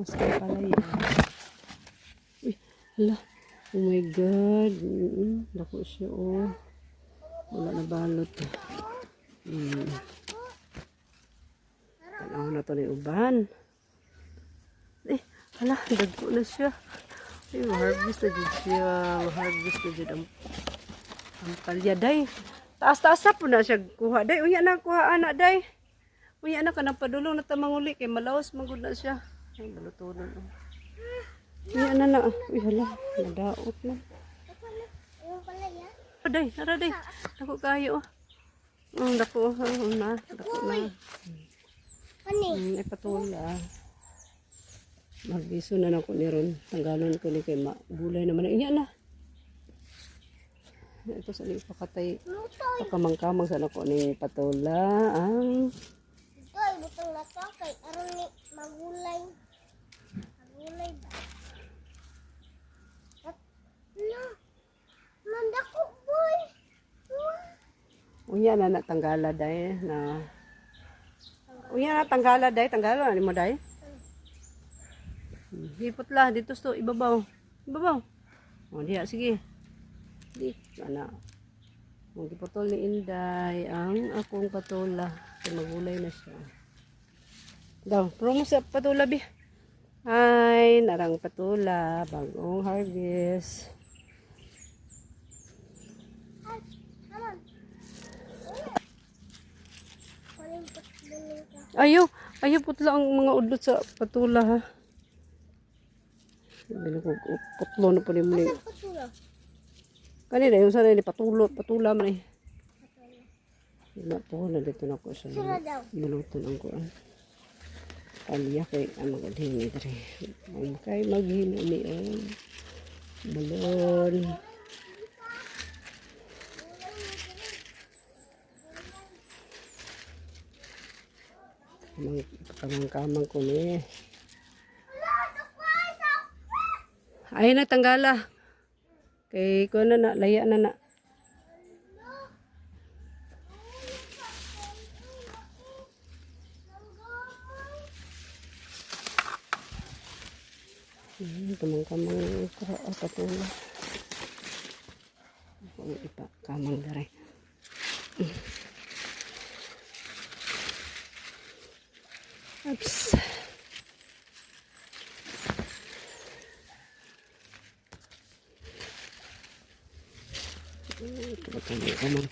Muskan pala yan. Uy, hala. Oh my God. Dako siya, oh. Wala na balot. Tanaw na to ni uban. Hala, dagko na siya. Ay, harvest na dyan siya. Harvest na dyan ang palya, day. Taas-taas po na siya kuha, day. Uya na, kuha anak, day. Uya na ka ng padulong na tamanguli. Kay malawas, magod na siya. Ay, balutunan. Uya na na. Uy, hala. Nadaot na. Day, nara, day. Dako kayo. Dako. Dako na. Ay, patula. Magbiso na ako ni ron. Tanggalon ko ni kay bulay naman. Inya na. Ito sa li pakatay. Pakamang-kamang sa ako ni patula. Ito ay butang na to. Kay aron ni magulay. Magulay ba? No. Mandako boy. Unya na natanggala day na. Unya na tanggala day. Tanggala ni mo day. Hipot lah dito sto ibabaw. Ibabaw. O diya sige. Di ana. Mo giputol ni Inday ang akong patula. Kay magulay na siya. Daw, promo sa patula bi. Ay, narang patula, bagong harvest. Ayo putla ang mga udlot sa patula ha. Putlo na po ni mo. Kanina yung sana ni patula man eh. Wala po na dito na ko sa maluto ng kuan. Palya kay ang magadhin diri. Ang kay maghino ni balon. Kamang-kamang ko ni. Ay na tanggala. Kay ko na laya na. Kamang-kamang patula. Ako ipa kamang dere. Oops. Kamang-kamang.